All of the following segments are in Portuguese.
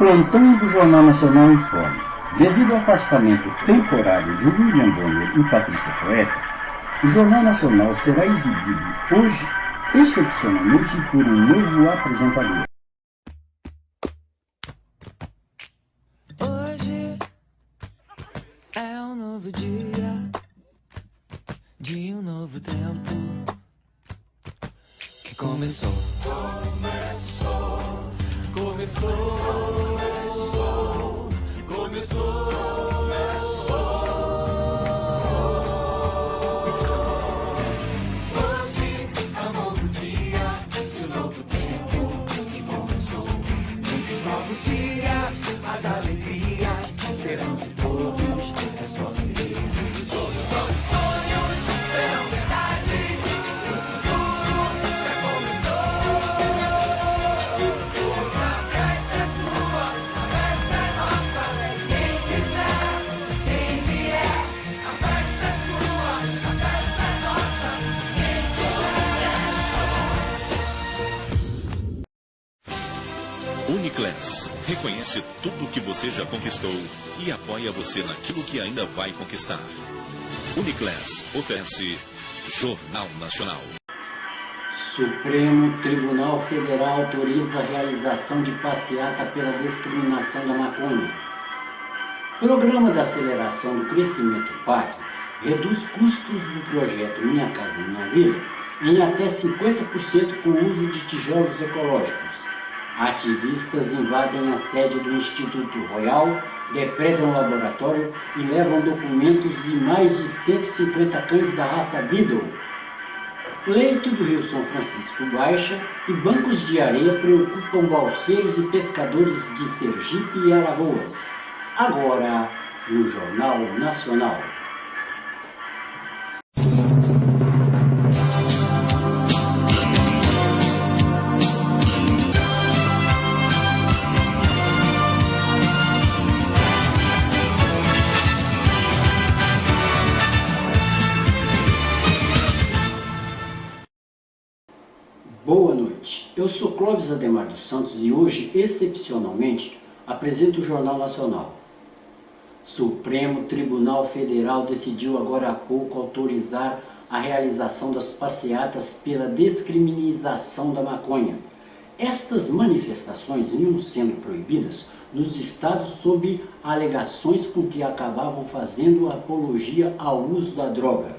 plantão do Jornal Nacional informa. Devido ao afastamento temporário de William Bonner e Patrícia Poeta, o Jornal Nacional será exibido hoje, excepcionalmente, por um novo apresentador. Hoje é um novo dia, de um novo tempo que começou. Hoje é um novo dia, de um novo tempo que começou. Nesses novos dias, as alegrias serão de todos, é só querer. Todos os nossos sonhos serão verdade, o futuro já começou. Hoje a festa é sua, a festa é nossa. Quem quiser, quem vier, a festa é sua, a festa é nossa. Quem quiser. Uniclass reconhece tudo o que você já conquistou e apoia você naquilo que ainda vai conquistar. Uniclass oferece Jornal Nacional. Supremo Tribunal Federal autoriza a realização de passeata pela discriminação da maconha. Programa de aceleração do crescimento PAC reduz custos do projeto Minha Casa Minha Vida em até 50% com o uso de tijolos ecológicos. Ativistas invadem a sede do Instituto Royal, depredam o laboratório e levam documentos e mais de 150 cães da raça Beagle. Leito do Rio São Francisco baixa e bancos de areia preocupam balseiros e pescadores de Sergipe e Alagoas. Agora, no Jornal Nacional. Boa noite, eu sou Clóvis Ademar dos Santos e hoje, excepcionalmente, apresento o Jornal Nacional. Supremo Tribunal Federal decidiu agora há pouco autorizar a realização das passeatas pela descriminalização da maconha. Estas manifestações vinham sendo proibidas nos estados sob alegações com que acabavam fazendo apologia ao uso da droga.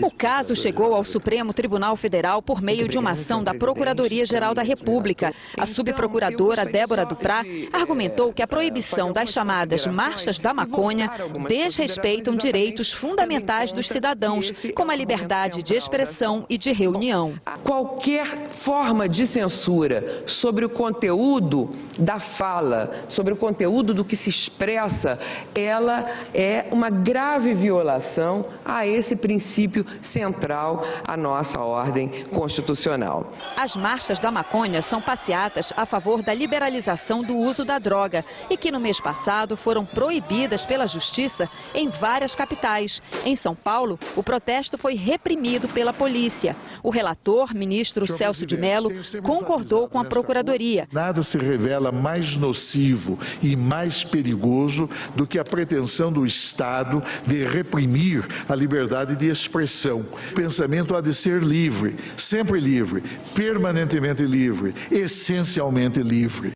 O caso chegou ao Supremo Tribunal Federal por meio de uma ação da Procuradoria-Geral da República. A subprocuradora Débora Duprá argumentou que a proibição das chamadas marchas da maconha desrespeitam direitos fundamentais dos cidadãos, como a liberdade de expressão e de reunião. Qualquer forma de censura sobre o conteúdo da fala, sobre o conteúdo do que se expressa, ela é uma grave violação a esse princípio central à nossa ordem constitucional. As marchas da maconha são passeatas a favor da liberalização do uso da droga e que no mês passado foram proibidas pela Justiça em várias capitais. Em São Paulo, o protesto foi reprimido pela polícia. O relator, ministro Celso de Mello, concordou com a Procuradoria. Nada se revela mais nocivo e mais perigoso do que a pretensão do Estado de reprimir a liberdade de expressão. O pensamento há de ser livre, sempre livre, permanentemente livre, essencialmente livre.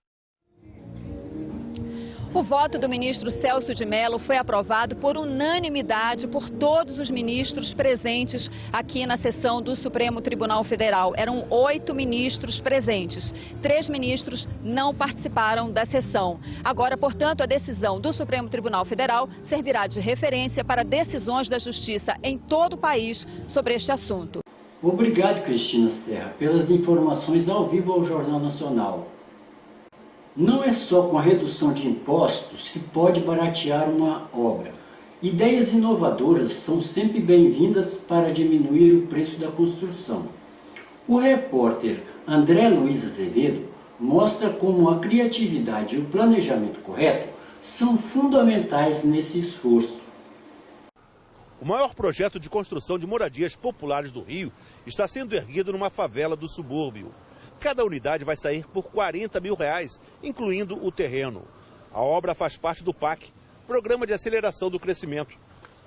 O voto do ministro Celso de Mello foi aprovado por unanimidade por todos os ministros presentes aqui na sessão do Supremo Tribunal Federal. Eram 8 ministros presentes. 3 ministros não participaram da sessão. Agora, portanto, a decisão do Supremo Tribunal Federal servirá de referência para decisões da Justiça em todo o país sobre este assunto. Obrigado, Cristina Serra, pelas informações ao vivo ao Jornal Nacional. Não é só com a redução de impostos que pode baratear uma obra. Ideias inovadoras são sempre bem-vindas para diminuir o preço da construção. O repórter André Luiz Azevedo mostra como a criatividade e o planejamento correto são fundamentais nesse esforço. O maior projeto de construção de moradias populares do Rio está sendo erguido numa favela do subúrbio. Cada unidade vai sair por R$40 mil, incluindo o terreno. A obra faz parte do PAC, Programa de Aceleração do Crescimento.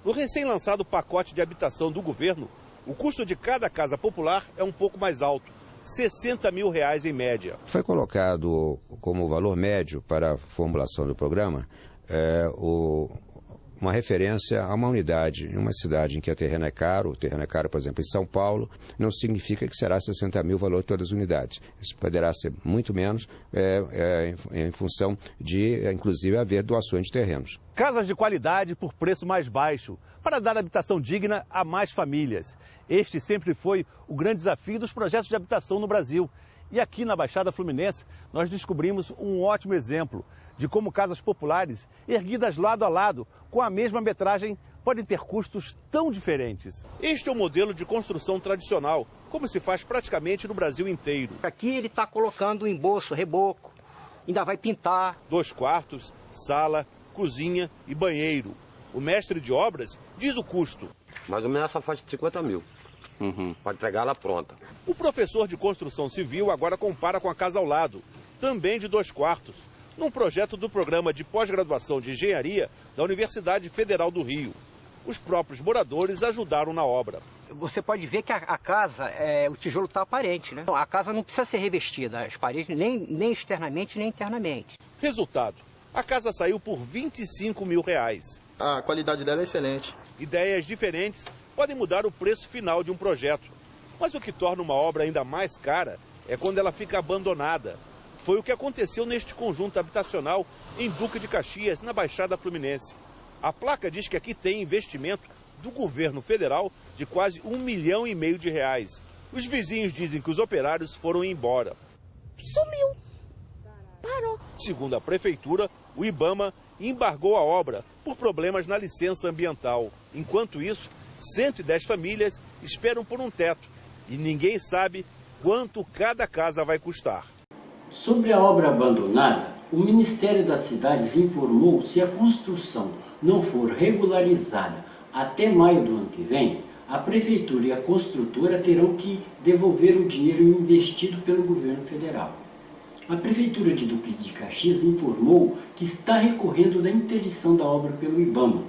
No recém-lançado pacote de habitação do governo, o custo de cada casa popular é um pouco mais alto, R$60 mil em média. Foi colocado como valor médio para a formulação do programa uma referência a uma unidade em uma cidade em que o terreno é caro, por exemplo, em São Paulo, não significa que será 60 mil o valor de todas as unidades. Isso poderá ser muito menos em função de, inclusive, haver doações de terrenos. Casas de qualidade por preço mais baixo, para dar habitação digna a mais famílias. Este sempre foi o grande desafio dos projetos de habitação no Brasil. E aqui na Baixada Fluminense, nós descobrimos um ótimo exemplo de como casas populares, erguidas lado a lado, com a mesma metragem, podem ter custos tão diferentes. Este é o modelo de construção tradicional, como se faz praticamente no Brasil inteiro. Aqui ele está colocando embolso, reboco, ainda vai pintar. 2 quartos, sala, cozinha e banheiro. O mestre de obras diz o custo. Mais ou menos essa faixa de 50 mil. Pode pegar ela pronta. O professor de construção civil agora compara com a casa ao lado, também de 2 quartos, num projeto do programa de pós-graduação de engenharia da Universidade Federal do Rio. Os próprios moradores ajudaram na obra. Você pode ver que a casa, o tijolo está aparente, né? A casa não precisa ser revestida, as paredes nem externamente nem internamente. Resultado, a casa saiu por R$25 mil. A qualidade dela é excelente. Ideias diferentes podem mudar o preço final de um projeto. Mas o que torna uma obra ainda mais cara é quando ela fica abandonada. Foi o que aconteceu neste conjunto habitacional em Duque de Caxias, na Baixada Fluminense. A placa diz que aqui tem investimento do governo federal de quase R$1,5 milhão. Os vizinhos dizem que os operários foram embora. Sumiu. Parou. Segundo a prefeitura, o IBAMA embargou a obra por problemas na licença ambiental. Enquanto isso, 110 famílias esperam por um teto e ninguém sabe quanto cada casa vai custar. Sobre a obra abandonada, o Ministério das Cidades informou se a construção não for regularizada até maio do ano que vem, a Prefeitura e a construtora terão que devolver o dinheiro investido pelo governo federal. A Prefeitura de Duque de Caxias informou que está recorrendo da interdição da obra pelo IBAMA.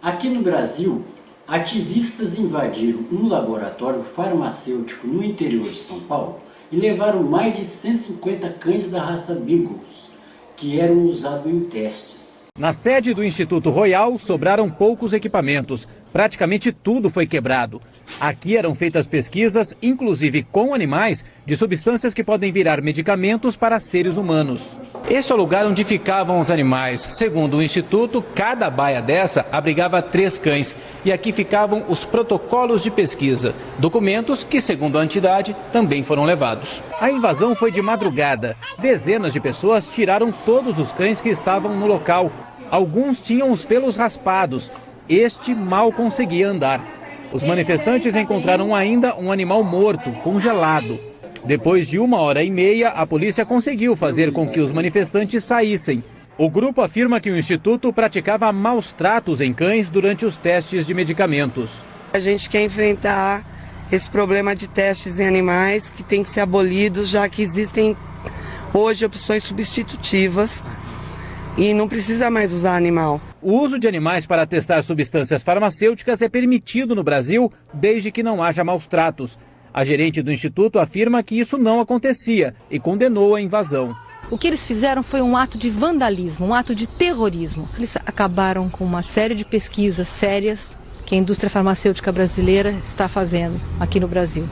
Aqui no Brasil, ativistas invadiram um laboratório farmacêutico no interior de São Paulo e levaram mais de 150 cães da raça Beagles, que eram usados em testes. Na sede do Instituto Royal sobraram poucos equipamentos. Praticamente tudo foi quebrado. Aqui eram feitas pesquisas, inclusive com animais, de substâncias que podem virar medicamentos para seres humanos. Este é o lugar onde ficavam os animais. Segundo o Instituto, cada baia dessa abrigava 3 cães. E aqui ficavam os protocolos de pesquisa. Documentos que, segundo a entidade, também foram levados. A invasão foi de madrugada. Dezenas de pessoas tiraram todos os cães que estavam no local. Alguns tinham os pelos raspados. Este mal conseguia andar. Os manifestantes encontraram ainda um animal morto, congelado. Depois de 1h30, a polícia conseguiu fazer com que os manifestantes saíssem. O grupo afirma que o Instituto praticava maus tratos em cães durante os testes de medicamentos. A gente quer enfrentar esse problema de testes em animais que tem que ser abolidos, já que existem hoje opções substitutivas e não precisa mais usar animal. O uso de animais para testar substâncias farmacêuticas é permitido no Brasil desde que não haja maus tratos. A gerente do Instituto afirma que isso não acontecia e condenou a invasão. O que eles fizeram foi um ato de vandalismo, um ato de terrorismo. Eles acabaram com uma série de pesquisas sérias que a indústria farmacêutica brasileira está fazendo aqui no Brasil.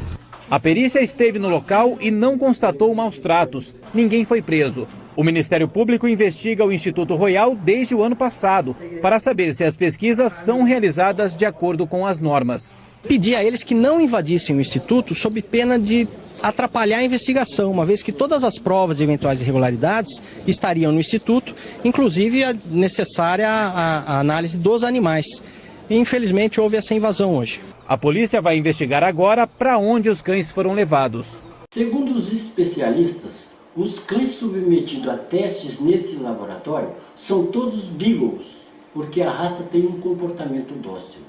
A perícia esteve no local e não constatou maus tratos. Ninguém foi preso. O Ministério Público investiga o Instituto Royal desde o ano passado para saber se as pesquisas são realizadas de acordo com as normas. Pedi a eles que não invadissem o Instituto sob pena de atrapalhar a investigação, uma vez que todas as provas de eventuais irregularidades estariam no Instituto, inclusive a necessária a análise dos animais. E, infelizmente, houve essa invasão hoje. A polícia vai investigar agora para onde os cães foram levados. Segundo os especialistas, os cães submetidos a testes nesse laboratório são todos Beagles, porque a raça tem um comportamento dócil.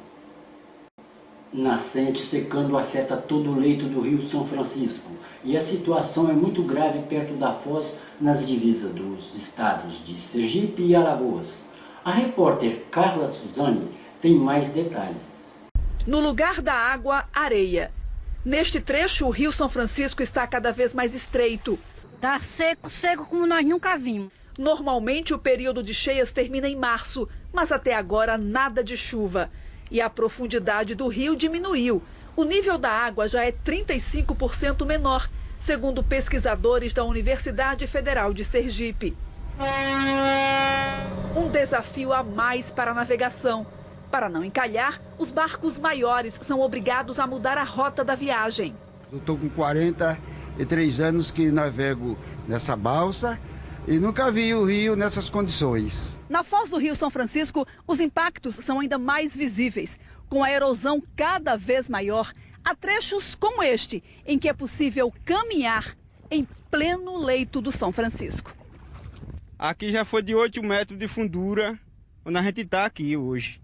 nascente secando afeta todo o leito do Rio São Francisco e a situação é muito grave perto da foz nas divisas dos estados de Sergipe e Alagoas. A repórter Carla Suzane tem mais detalhes. No lugar da água, areia. Neste trecho, o Rio São Francisco está cada vez mais estreito. Tá seco, seco como nós nunca vimos. Normalmente o período de cheias termina em março, mas até agora nada de chuva. E a profundidade do rio diminuiu. O nível da água já é 35% menor, segundo pesquisadores da Universidade Federal de Sergipe. Um desafio a mais para a navegação. Para não encalhar, os barcos maiores são obrigados a mudar a rota da viagem. Eu estou com 43 anos que navego nessa balsa e nunca vi o rio nessas condições. Na foz do Rio São Francisco, os impactos são ainda mais visíveis. Com a erosão cada vez maior, há trechos como este, em que é possível caminhar em pleno leito do São Francisco. Aqui já foi de 8 metros de fundura, onde a gente está aqui hoje.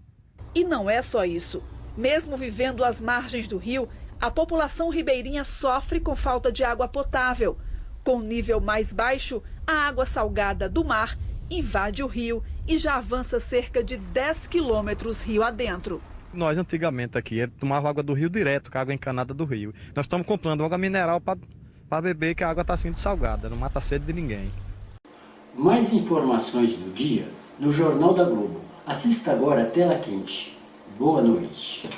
E não é só isso. Mesmo vivendo às margens do rio, a população ribeirinha sofre com falta de água potável. Com nível mais baixo, a água salgada do mar invade o rio e já avança cerca de 10 quilômetros rio adentro. Nós antigamente aqui tomava água do rio direto, com a água encanada do rio. Nós estamos comprando água mineral para beber, que a água está sendo salgada, não mata a sede de ninguém. Mais informações do dia no Jornal da Globo. Assista agora a Tela Quente. Boa noite.